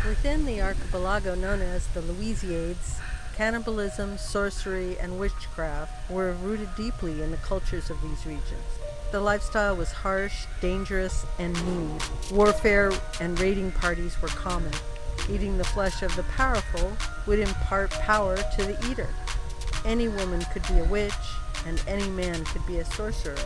Within the archipelago known as the Louisiades, cannibalism, sorcery, and witchcraft were rooted deeply in the cultures of these regions. The lifestyle was harsh, dangerous, and mean. Warfare and raiding parties were common. Eating the flesh of the powerful would impart power to the eater. Any woman could be a witch, and any man could be a sorcerer.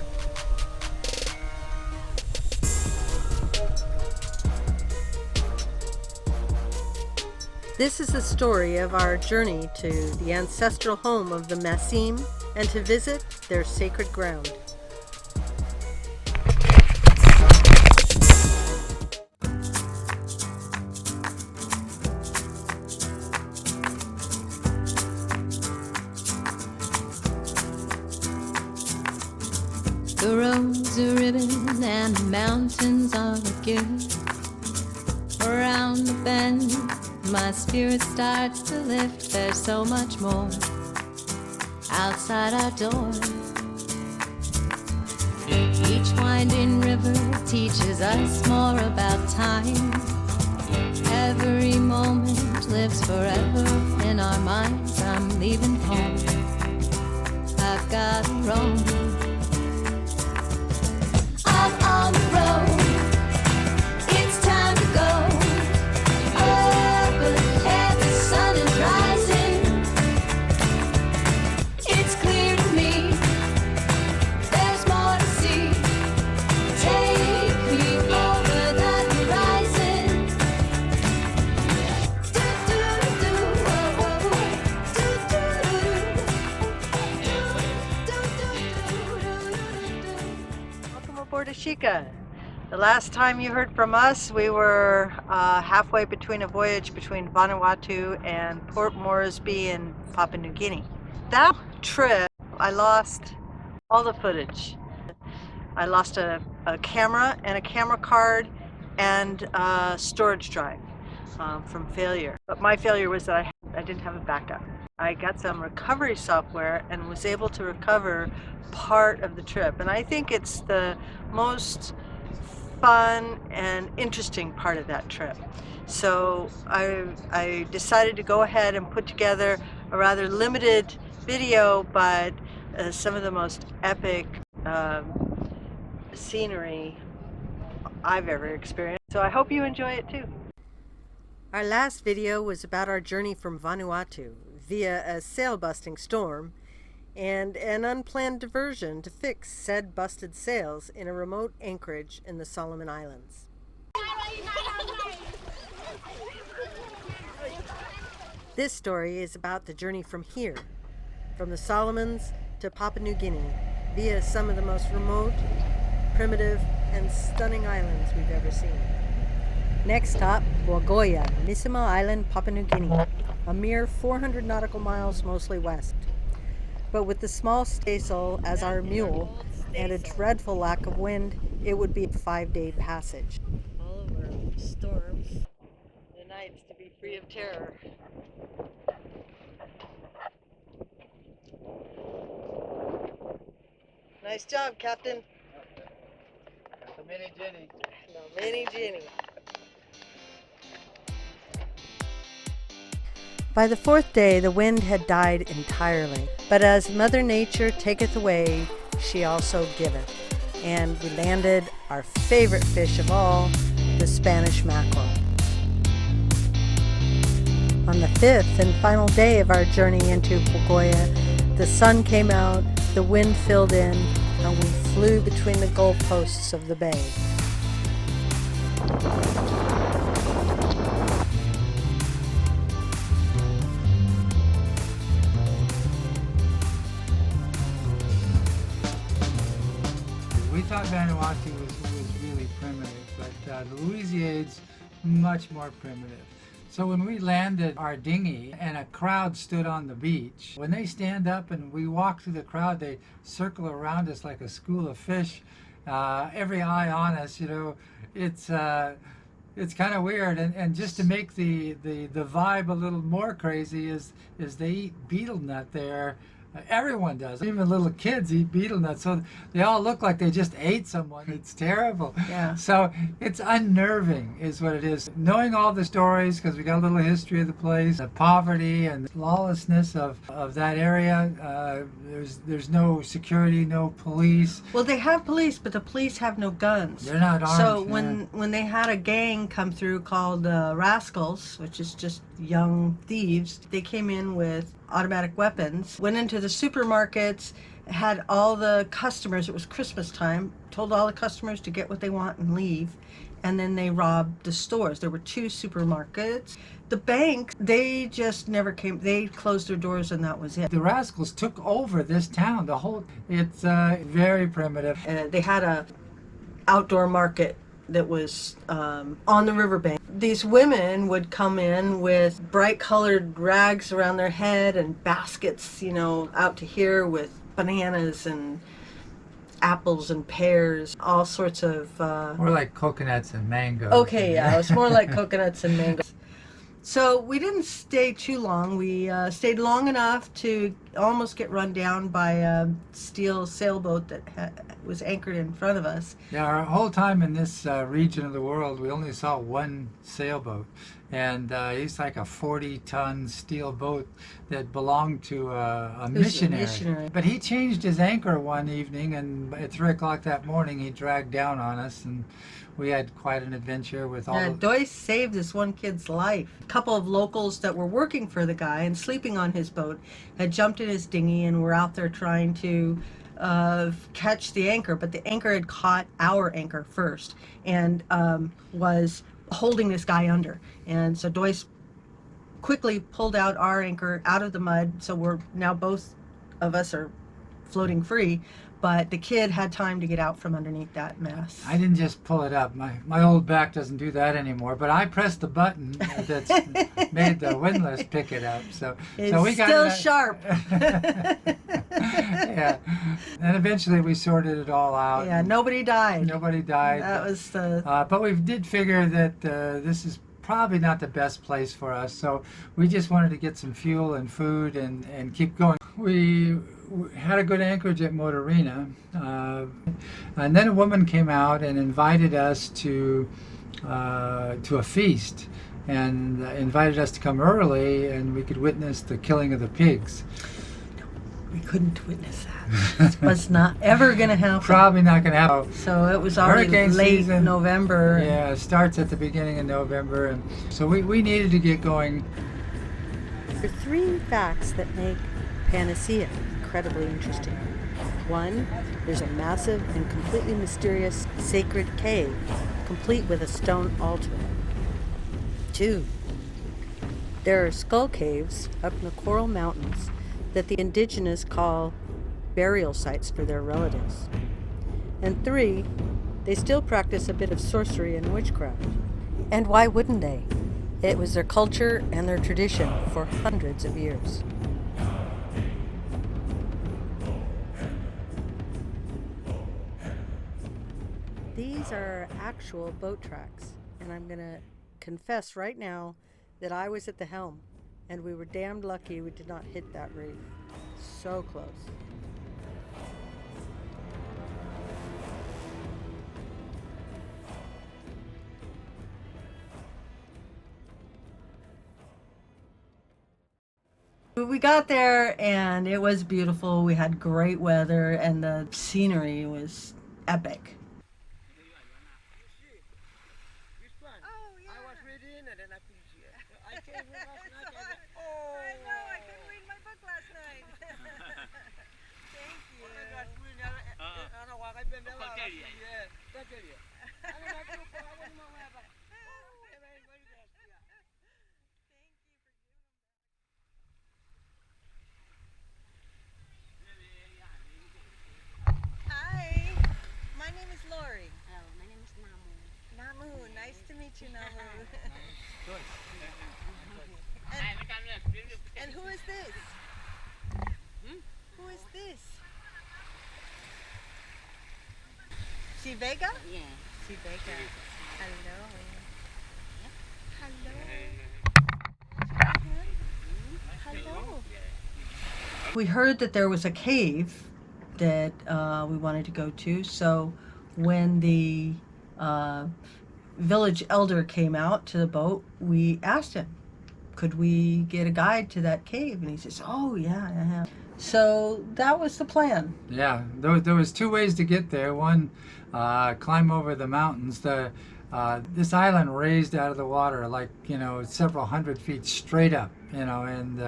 This is the story of our journey to the ancestral home of the Massim and to visit their sacred ground. The roads are ribbon and the mountains are a gift. Around the bend, my spirit starts to lift. There's so much more outside our door. Each winding river teaches us more about time. Every moment lives forever in our minds. I'm leaving home, I've got to roam. Out on the road, it's time to go. Up ahead, the sun is rising. It's clear to me, there's more to see. Take me over that horizon. Do-do-do, oh-oh. Do-do-do. Welcome aboard Ashika. The last time you heard from us, we were halfway between a voyage between Vanuatu and Port Moresby in Papua New Guinea. That trip, I lost all the footage. I lost a camera and a camera card and a storage drive from failure. But my failure was that I didn't have a backup. I got some recovery software and was able to recover part of the trip. And I think it's the most fun and interesting part of that trip. So I decided to go ahead and put together a rather limited video, but some of the most epic scenery I've ever experienced. So I hope you enjoy it too. Our last video was about our journey from Vanuatu via a sail-busting storm and an unplanned diversion to fix said busted sails in a remote anchorage in the Solomon Islands. This story is about the journey from here, from the Solomons to Papua New Guinea, via some of the most remote, primitive, and stunning islands we've ever seen. Next stop, Bogoya, Misima Island, Papua New Guinea, a mere 400 nautical miles mostly west. But with the small staysail as our mule and a dreadful lack of wind, it would be a 5-day passage. All over storms, the nights to be free of terror. Nice job, Captain. The mini Jenny. The mini Jenny. By the 4th day, the wind had died entirely. But as Mother Nature taketh away, she also giveth. And we landed our favorite fish of all, the Spanish mackerel. On the 5th and final day of our journey into Bogoya, the sun came out, the wind filled in, and we flew between the goalposts of the bay. We thought Vanuatu was really primitive, but the Louisiades, much more primitive. So when we landed our dinghy and a crowd stood on the beach, when they stand up and we walk through the crowd, they circle around us like a school of fish, every eye on us, you know, it's kind of weird. And just to make the vibe a little more crazy is they eat betel nut there Everyone does. Even little kids eat beetle nuts, so they all look like they just ate someone. It's terrible. Yeah. So it's unnerving, is what it is. Knowing all the stories, because we got a little history of the place, the poverty and the lawlessness of that area. There's no security, no police. Well, they have police, but the police have no guns. They're not armed. So when they had a gang come through called Rascals, which is just young thieves, they came in with automatic weapons, went into the supermarkets, had all the customers, it was Christmas time, told all the customers to get what they want and leave, and then they robbed the stores. There were 2 supermarkets. The banks, they just never came, they closed their doors and that was it. The Rascals took over this town. It's very primitive. They had a outdoor market that was on the riverbank. These women would come in with bright colored rags around their head and baskets, out to here with bananas and apples and pears, all sorts of... More like coconuts and mangoes. Okay, yeah, it was more like coconuts and mangoes. So we didn't stay too long. We stayed long enough to almost get run down by a steel sailboat that was anchored in front of us. Yeah, our whole time in this region of the world, we only saw one sailboat. And he's like a 40-ton steel boat that belonged to a missionary. But he changed his anchor one evening, and at 3 o'clock that morning, he dragged down on us, and we had quite an adventure with all of... Dois saved this one kid's life. A couple of locals that were working for the guy and sleeping on his boat had jumped in his dinghy and were out there trying to catch the anchor, but the anchor had caught our anchor first and was holding this guy under. And so Dois quickly pulled out our anchor out of the mud, so we're now both of us are floating free, but the kid had time to get out from underneath that mess. I didn't just pull it up. My old back doesn't do that anymore, but I pressed the button that's made the windlass pick it up. So we got still it. Sharp. Yeah. And eventually we sorted it all out. Yeah, nobody died. Nobody died. That was the... but we did figure that this is probably not the best place for us, so we just wanted to get some fuel and food and keep going. We had a good anchorage at Motorina, and then a woman came out and invited us to a feast, and invited us to come early, and we could witness the killing of the pigs. We couldn't witness that. It was not ever going to happen. Probably not going to happen. So it was already Hurricane late season, November. Yeah, it starts at the beginning of November, and so we needed to get going. There are 3 facts that make Panasia incredibly interesting. 1, there's a massive and completely mysterious sacred cave, complete with a stone altar. 2, there are skull caves up in the Coral Mountains that the indigenous call burial sites for their relatives. And 3, they still practice a bit of sorcery and witchcraft. And why wouldn't they? It was their culture and their tradition for hundreds of years. These are actual boat tracks, and I'm going to confess right now that I was at the helm, and we were damned lucky we did not hit that reef. So close. We got there and it was beautiful. We had great weather and the scenery was epic. Hi, my name is Lauri. Oh, my name is Namu. Namu, nice to meet you, Namu. And who is this? Who is this? Si Vega? Yeah. Si Vega. Hello. Hello. Hello. We heard that there was a cave that we wanted to go to, so when the village elder came out to the boat, we asked him, could we get a guide to that cave? And he says, oh yeah. So that was the plan. Yeah, there was two ways to get there. One, climb over the mountains. This island raised out of the water, like, you know, several hundred feet straight up, you know, and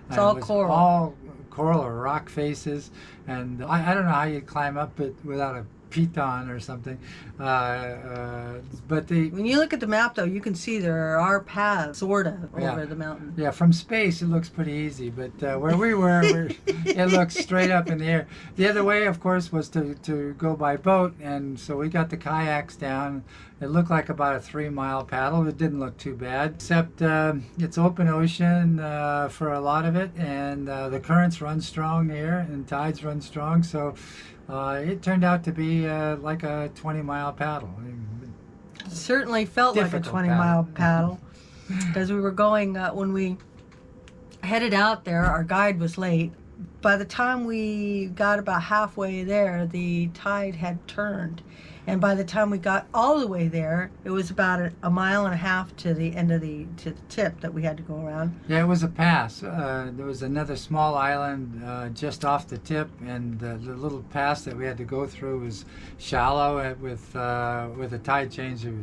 It's all it was coral. all coral or rock faces. And I don't know how you'd climb up it without a piton or something. But When you look at the map, though, you can see there are paths, sort of, over the mountain. yeah, from space it looks pretty easy, but where we were, it looked straight up in the air. The other way, of course, was to go by boat, and so we got the kayaks down. It looked like about a 3-mile paddle. It didn't look too bad, except it's open ocean for a lot of it, and the currents run strong there, and tides run strong, so it turned out to be like a 20-mile paddle. Certainly felt like a Difficult 20-mile paddle because we were going, when we headed out there, our guide was late. By the time we got about halfway there, the tide had turned. And by the time we got all the way there, it was about a mile and a half to the end of the tip that we had to go around. Yeah, it was a pass. There was another small island just off the tip, and the little pass that we had to go through was shallow with a tide change. Nice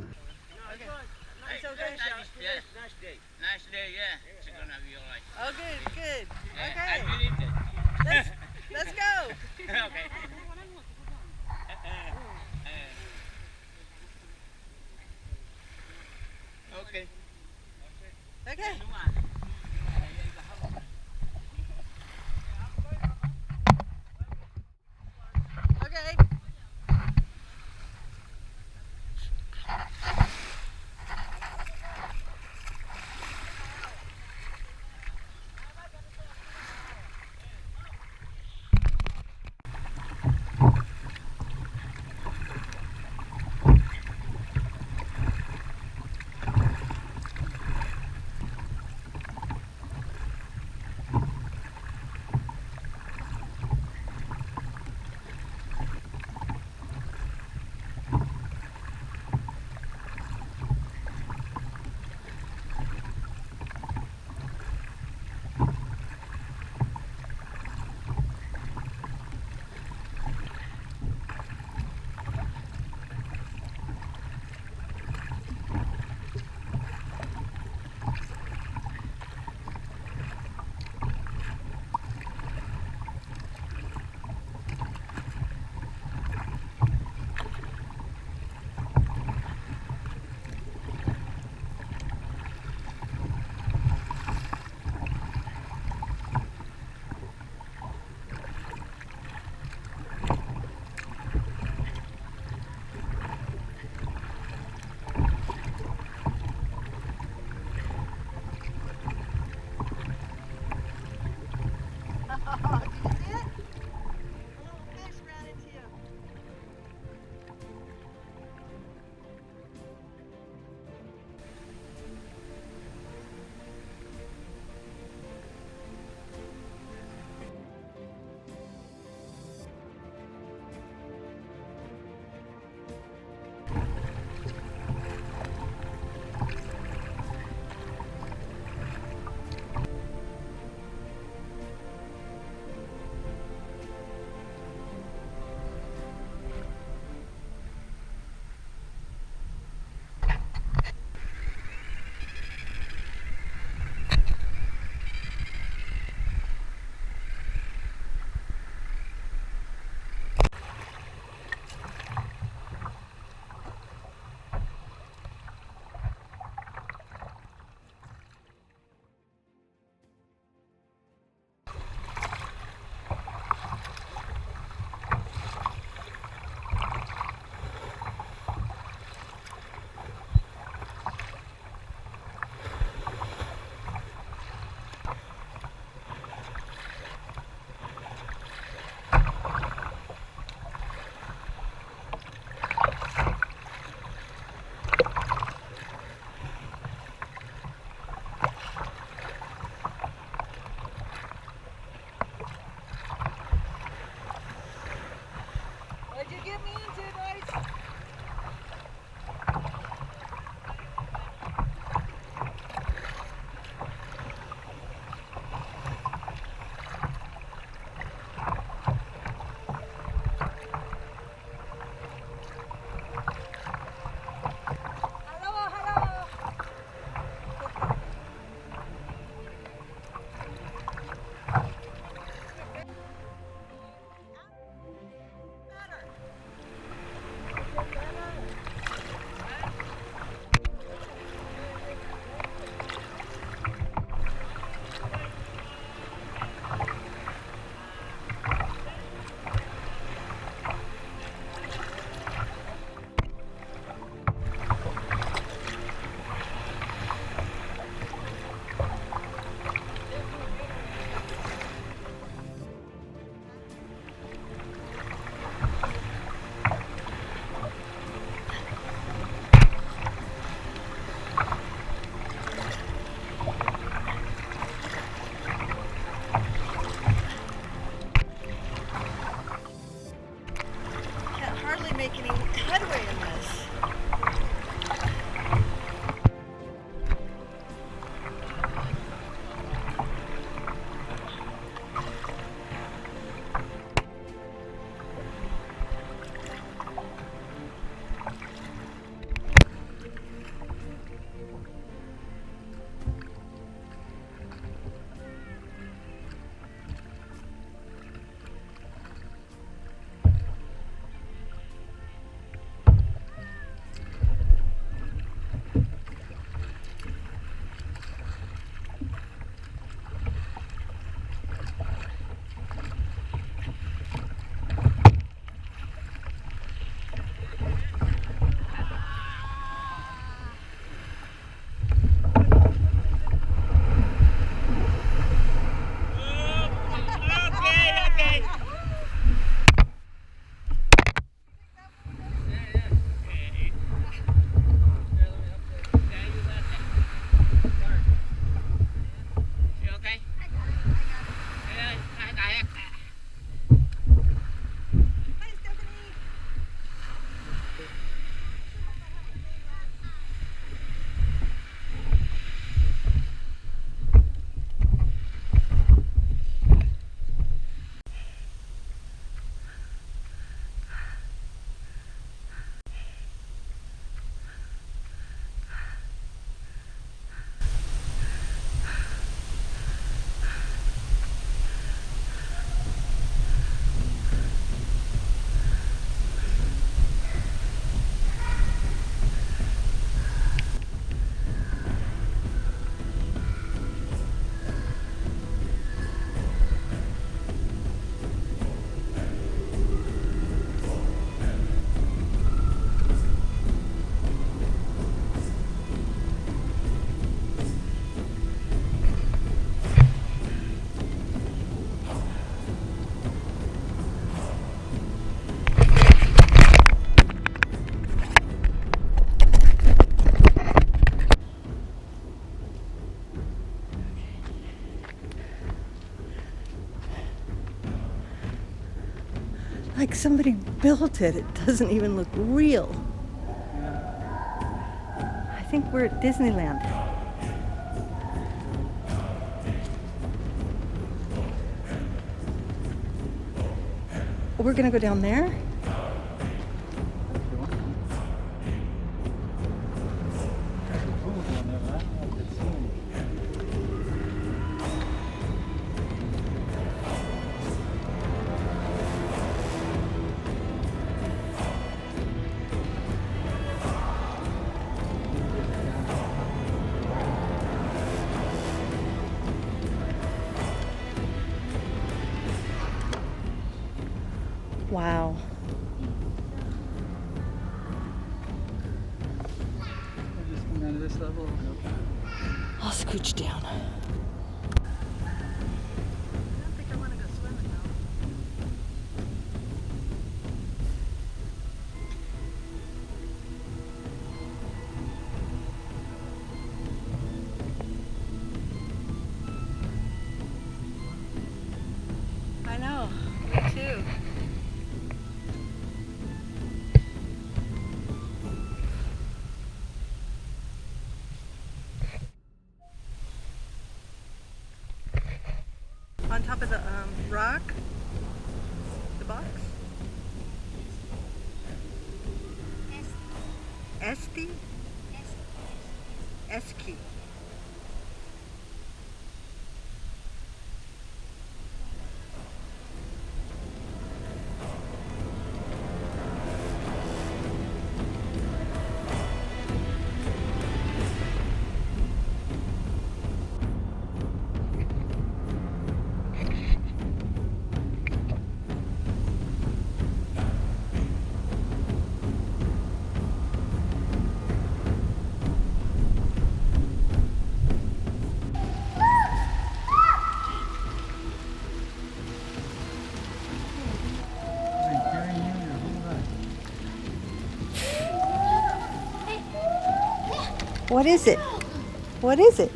day. Nice day, yeah. It's gonna be alright. Oh, good. I believe it. Let's go. Okay. Okay. Okay. Okay. like somebody built it. It doesn't even look real. I think we're at Disneyland. We're gonna go down there. Wow. I'll scooch down. I don't think I want to go swimming though. I know, me too. On top of the rock, the box. Esti? Eski. What is it? What is it?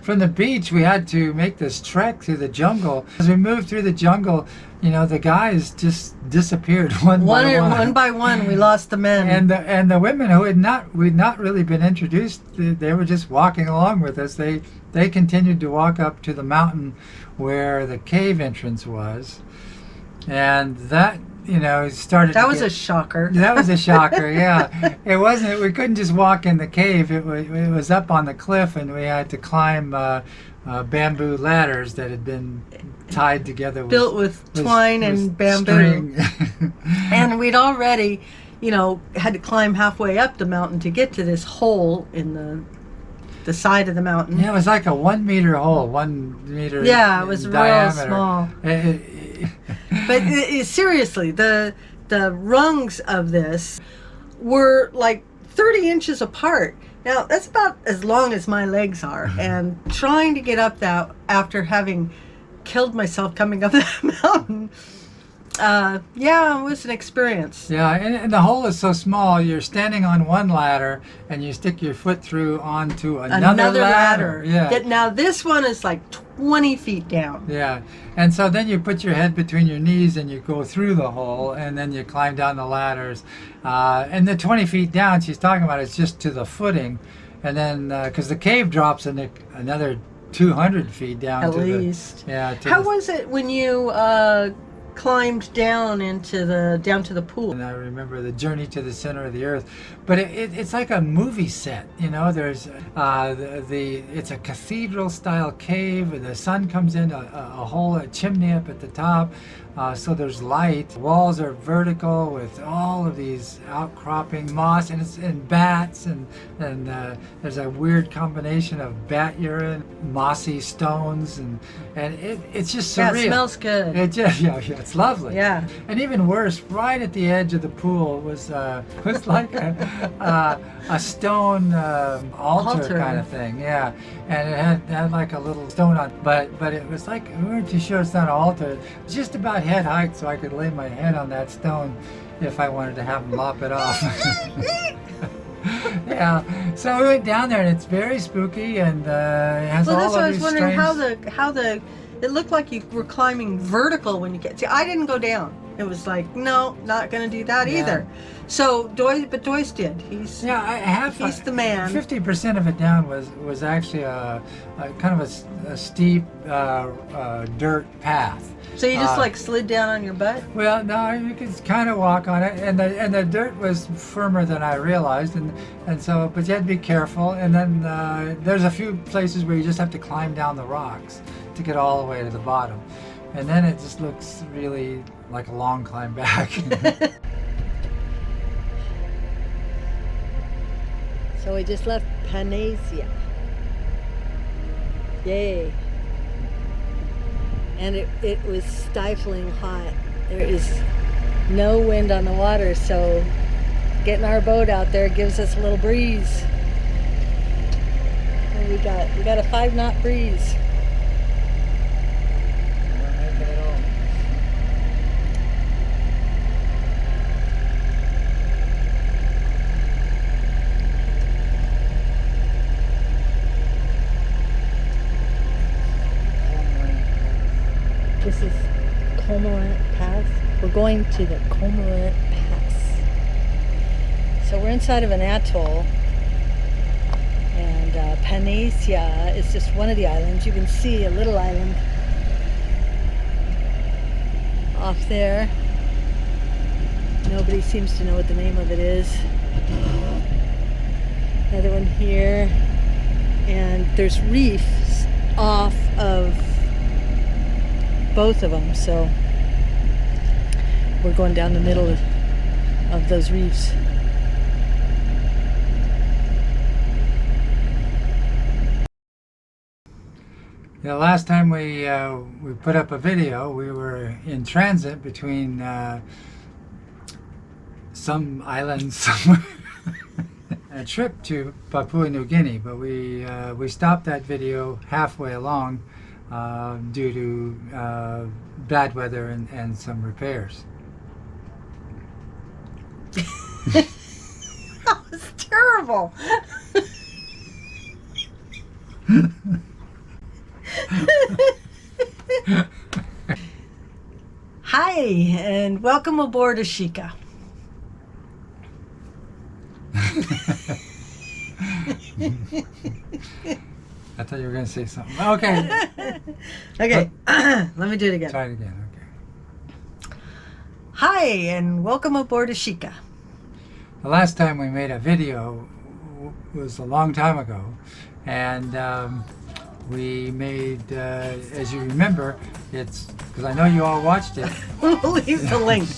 From the beach, we had to make this trek through the jungle. As we moved through the jungle, you know, the guys just disappeared one by one. One by one, we lost the men. And the women who we'd not really been introduced, they were just walking along with us. They continued to walk up to the mountain where the cave entrance was, and that, you know, started. That was a shocker. That was a shocker. Yeah, it wasn't. We couldn't just walk in the cave. It was up on the cliff, and we had to climb bamboo ladders that had been tied together, built with twine and bamboo. And we'd already, you know, had to climb halfway up the mountain to get to this hole in the side of the mountain. Yeah, it was like a 1 meter hole, 1 meter. Yeah, it was diameter. real small. But seriously, the rungs of this were like 30 inches apart. Now, that's about as long as my legs are. And trying to get up that after having killed myself coming up that mountain, yeah, it was an experience. Yeah, and the hole is so small, you're standing on one ladder and you stick your foot through onto another ladder. Yeah. Now, this one is like 20 feet down. Yeah, and so then you put your head between your knees and you go through the hole, and then you climb down the ladders. And the 20 feet down she's talking about is just to the footing, and then because the cave drops in another 200 feet down. At least. Yeah. How was it when you climbed down to the pool? And I remember the journey to the center of the earth, but it's like a movie set. You know, there's it's a cathedral style cave. The sun comes in a hole, a chimney up at the top. so there's light. Walls are vertical with all of these outcropping moss and bats, and there's a weird combination of bat urine, mossy stones, and it's just surreal. Yeah, it smells good. It just, yeah, it's lovely. Yeah. And even worse, right at the edge of the pool was like a stone altar kind of thing. Yeah, and it had like a little stone on, but it was like, we weren't too sure it's not an altar. It's just about head height, so I could lay my head on that stone if I wanted to have them lop it off. Yeah, so we went down there, and it's very spooky, and it has Well, all that's of why I was these wondering strange... how the it looked like you were climbing vertical when you get. See, I didn't go down. It was like, no, not going to do that Yeah. either. So Dois did. He's he's the man. 50% of it down was actually a kind of a steep dirt path. So you just like slid down on your butt. Well, no, you could kind of walk on it, and the dirt was firmer than I realized, and so, but you had to be careful. And then there's a few places where you just have to climb down the rocks to get all the way to the bottom, and then it just looks really like a long climb back. So we just left Panasia. Yay. And it was stifling hot. There is no wind on the water, so getting our boat out there gives us a little breeze. And we got a 5-knot breeze. This is Cormorant Pass. We're going to the Cormorant Pass. So we're inside of an atoll, and Panasia is just one of the islands. You can see a little island off there. Nobody seems to know what the name of it is. Another one here, and there's reefs off of both of them, so we're going down the middle of those reefs. The last time we put up a video, we were in transit between some islands somewhere. A trip to Papua New Guinea, but we stopped that video halfway along due to bad weather and some repairs. That was terrible. Hi, and welcome aboard Ashika. I thought you were going to say something. Okay. Okay, let me do it again. Try it again. Okay. Hi, and welcome aboard Ashika. The last time we made a video was a long time ago, and we made, as you remember, it's because I know you all watched it. We'll leave the link.